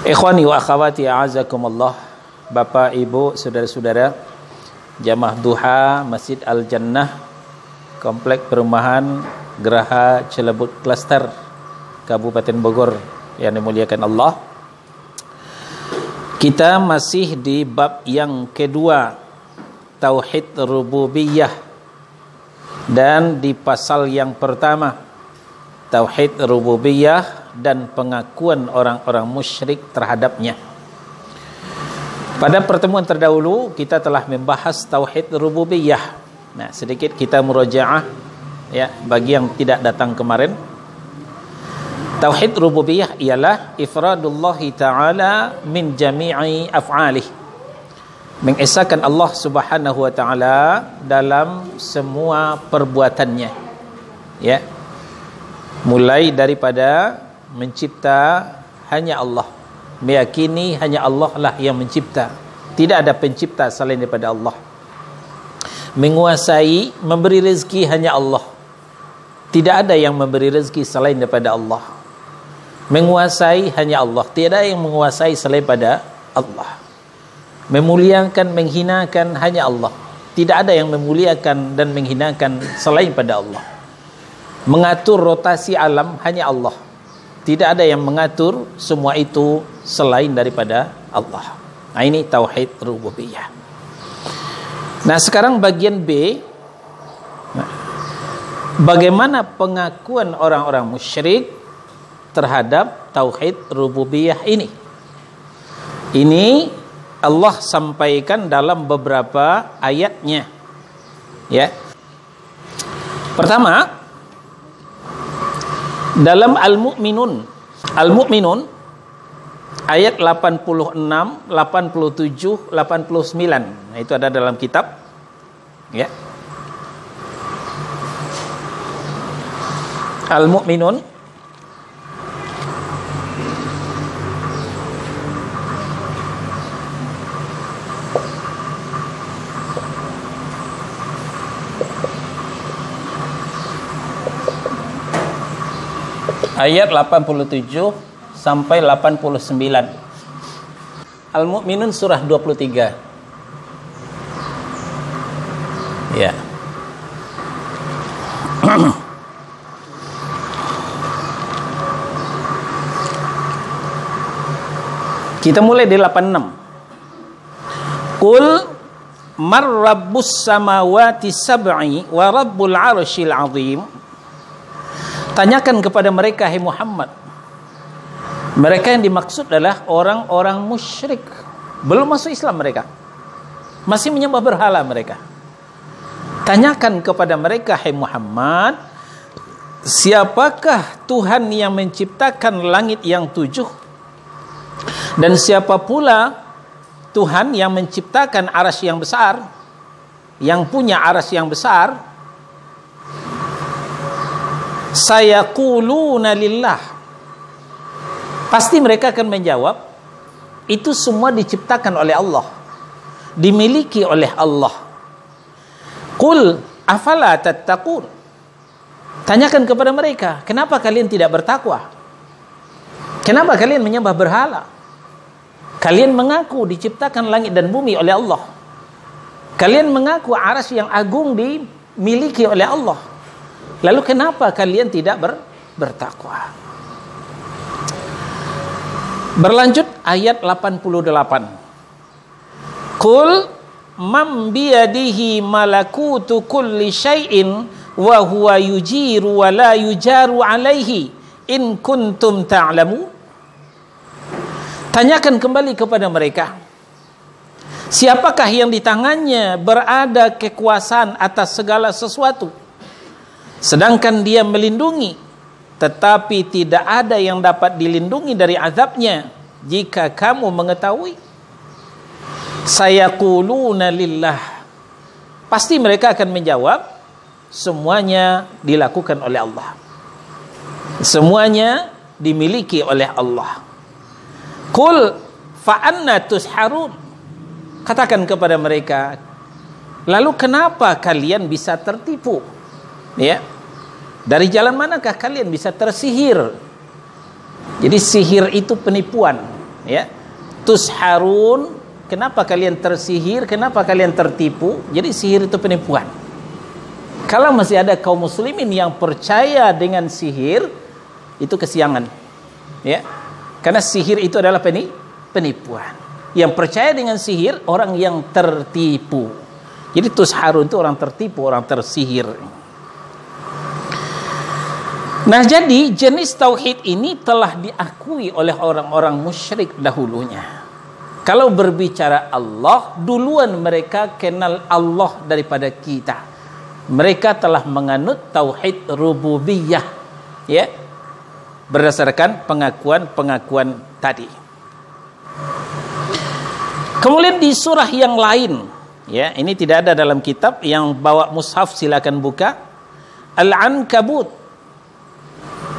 Ikhwani wa akhwati a'azakumullah, Bapak, Ibu, saudara-saudara, Jamaah Duha Masjid Al-Jannah, Komplek Perumahan Geraha Celebut Klaster, Kabupaten Bogor yang dimuliakan Allah. Kita masih di bab yang kedua, Tauhid Rububiyah, dan di pasal yang pertama, Tauhid Rububiyah dan pengakuan orang-orang musyrik terhadapnya. Pada pertemuan terdahulu kita telah membahas Tauhid Rububiyah. Nah, sedikit kita murajaah ya bagi yang tidak datang kemarin. Tauhid Rububiyah ialah ifradullah taala min jami'i af'alih, mengesahkan Allah Subhanahu wa taala dalam semua perbuatannya, ya, mulai daripada mencipta hanya Allah, meyakini hanya Allah lah yang mencipta, tidak ada pencipta selain daripada Allah. Menguasai, memberi rezeki hanya Allah, tidak ada yang memberi rezeki selain daripada Allah. Menguasai hanya Allah, tidak ada yang menguasai selain daripada Allah. Memuliakan, menghinakan hanya Allah, tidak ada yang memuliakan dan menghinakan selain pada Allah. Mengatur rotasi alam hanya Allah, tidak ada yang mengatur semua itu selain daripada Allah. Nah, ini Tauhid Rububiyah. Nah, sekarang bagian B. Bagaimana pengakuan orang-orang musyrik terhadap Tauhid Rububiyah ini? Ini Allah sampaikan dalam beberapa ayatnya, ya. Pertama, dalam Al-Mu'minun ayat 86, 87, 89. Nah, itu ada dalam kitab, ya. Al-Mu'minun ayat 87 sampai 89. Al-Mu'minun surah 23. Ya. Kita mulai di 86. Qul mar rabbus samawati sab'i wa rabbul arsyil azim. Tanyakan kepada mereka, hai Muhammad. Mereka yang dimaksud adalah orang-orang musyrik, belum masuk Islam mereka, masih menyembah berhala mereka. Tanyakan kepada mereka, hai Muhammad, siapakah Tuhan yang menciptakan langit yang 7? Dan siapa pula Tuhan yang menciptakan arasy yang besar, yang punya arasy yang besar? Sayaquluna lillah. Pasti mereka akan menjawab, itu semua diciptakan oleh Allah, dimiliki oleh Allah. Qul afala tattaqun. Tanyakan kepada mereka, kenapa kalian tidak bertakwa? Kenapa kalian menyembah berhala? Kalian mengaku diciptakan langit dan bumi oleh Allah. Kalian mengaku arasy yang agung dimiliki oleh Allah. Lalu kenapa kalian tidak bertakwa? Berlanjut ayat 88. Qul man biyadihi malakutu kulli syai'in wa huwa yujiru wa la yujaru alaihi in kuntum ta'lamu. Tanyakan kembali kepada mereka, siapakah yang di tangannya berada kekuasaan atas segala sesuatu, sedangkan dia melindungi, tetapi tidak ada yang dapat dilindungi dari azabnya jika kamu mengetahui. Sayaquluna lillah. Pasti mereka akan menjawab, semuanya dilakukan oleh Allah, semuanya dimiliki oleh Allah. Qul fa anna tusharun. Katakan kepada mereka, lalu kenapa kalian bisa tertipu? Ya, dari jalan manakah kalian bisa tersihir? Jadi sihir itu penipuan, Ya. Tusharun, kenapa kalian tersihir? Kenapa kalian tertipu? Jadi sihir itu penipuan. Kalau masih ada kaum muslimin yang percaya dengan sihir, itu kesiangan. Ya. Karena sihir itu adalah penipuan. Yang percaya dengan sihir orang yang tertipu. Jadi tusharun itu orang tertipu, orang tersihir. Nah, jadi jenis tauhid ini telah diakui oleh orang-orang musyrik dahulunya. Kalau berbicara Allah, duluan mereka kenal Allah daripada kita. Mereka telah menganut tauhid rububiyah, ya, berdasarkan pengakuan-pengakuan tadi. Kemudian di surah yang lain, ya, ini tidak ada dalam kitab, yang bawa mushaf silakan buka. Al-Ankabut.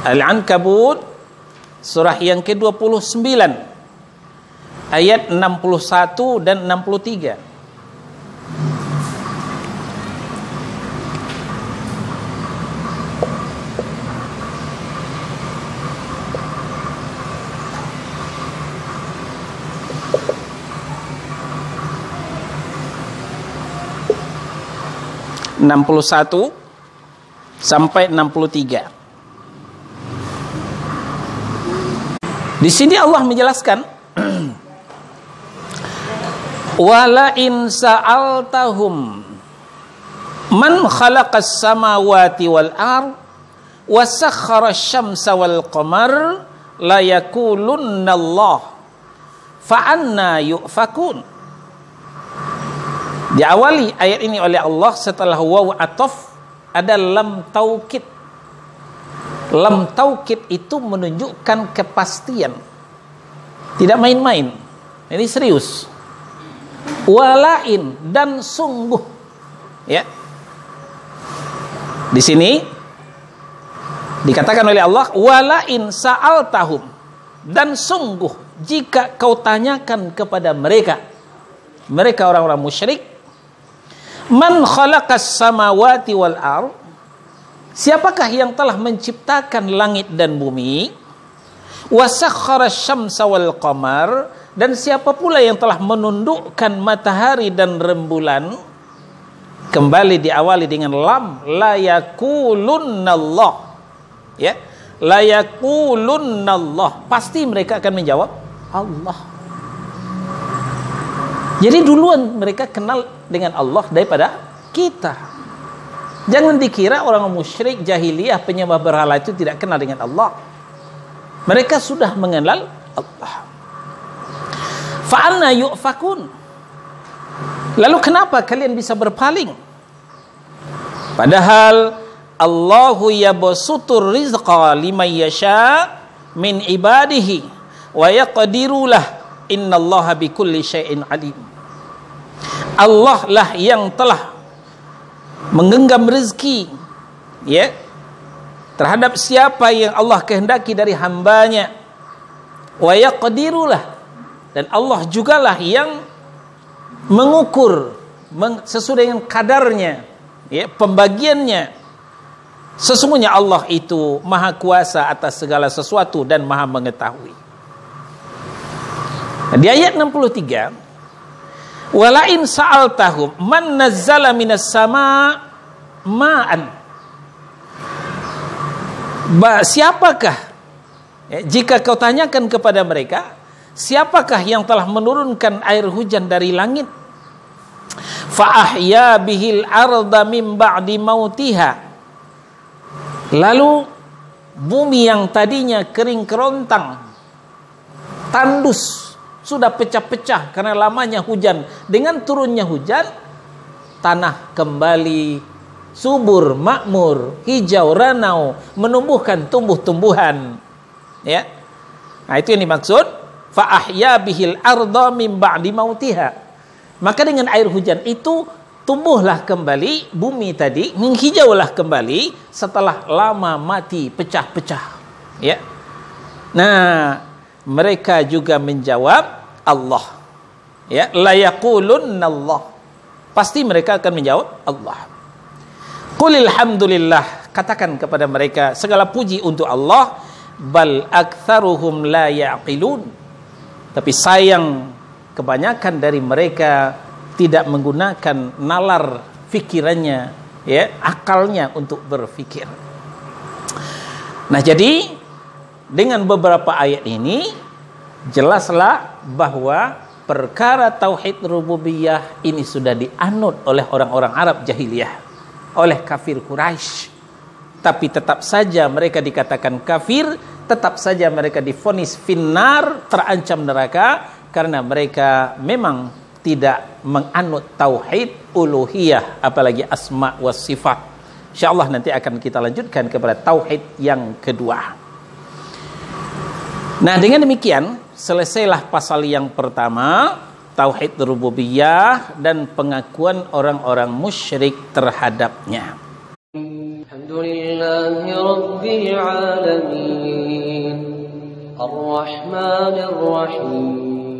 Al-Ankabut surah yang ke-29 ayat 61 dan 63. Sampai 63. Di sini Allah menjelaskan, wala in sa'altahum man khalaqas samawati wal ard wa sakhkhara asy-syamsa wal qamar la yaqulunna Allah fa anna yufakun. Diawali ayat ini oleh Allah setelah waw ataf ada lam taukid. Lam taukid itu menunjukkan kepastian, tidak main-main. Ini serius. Walain, dan sungguh, ya. Di sini dikatakan oleh Allah, walain sa'altahum, dan sungguh jika kau tanyakan kepada mereka orang-orang musyrik, man khalaqas samawati wal ard, siapakah yang telah menciptakan langit dan bumi, wa sakhkhara asy-syamsa wal qamar, dan siapa pula yang telah menundukkan matahari dan rembulan. Kembali diawali dengan lam, la yaqulunnallah, ya, la yaqulunnallah, pasti mereka akan menjawab Allah. Jadi duluan mereka kenal dengan Allah daripada kita. Jangan dikira orang musyrik jahiliyah penyembah berhala itu tidak kenal dengan Allah. Mereka sudah mengenal Allah. Fa'anna yu'fakun. Lalu kenapa kalian bisa berpaling? Padahal Allahu yabsutur rizqa liman yasha min ibadihi wa yaqdiru lah, innallaha bikulli syai'in alim. Allah lah yang telah menggenggam rezeki, ya, terhadap siapa yang Allah kehendaki dari hambanya. Wa yaqdiru lah, dan Allah jugalah yang mengukur sesuai dengan kadarnya, ya, pembagiannya. Sesungguhnya Allah itu maha kuasa atas segala sesuatu dan maha mengetahui. Di ayat 63, walain sa'altahum man nazzala minas sama ma'an, siapakah, ya, jika kau tanyakan kepada mereka, siapakah yang telah menurunkan air hujan dari langit, fa ahya bihil arda min ba'di mautiha, lalu bumi yang tadinya kering kerontang, tandus, sudah pecah-pecah karena lamanya hujan, dengan turunnya hujan tanah kembali subur, makmur, hijau, ranau, menumbuhkan tumbuh-tumbuhan, ya. Nah, itu yang dimaksud fa ahya bihil arda min ba'di mautiha. Maka dengan air hujan itu tumbuhlah kembali bumi tadi, menghijaulah kembali setelah lama mati, pecah-pecah, ya. Nah, mereka juga menjawab Allah, ya, la yaqulunnallah, pasti mereka akan menjawab Allah. Qulil hamdulillah, katakan kepada mereka segala puji untuk Allah, bal aktsaruhum la yaqilun, Tapi sayang kebanyakan dari mereka tidak menggunakan nalar fikirannya, ya, akalnya untuk berfikir. Nah, jadi dengan beberapa ayat ini jelaslah bahwa perkara tauhid rububiyah ini sudah dianut oleh orang-orang Arab jahiliyah, oleh kafir Quraisy. Tapi tetap saja mereka dikatakan kafir, tetap saja mereka divonis finnar, terancam neraka, karena mereka memang tidak menganut tauhid uluhiyah, apalagi asma wa sifat. Insyaallah nanti akan kita lanjutkan kepada tauhid yang kedua. Nah, dengan demikian selesailah pasal yang pertama, tauhid rububiyah dan pengakuan orang-orang musyrik terhadapnya. Alhamdulillahi rabbil alamin, ar-rahmanir rahim,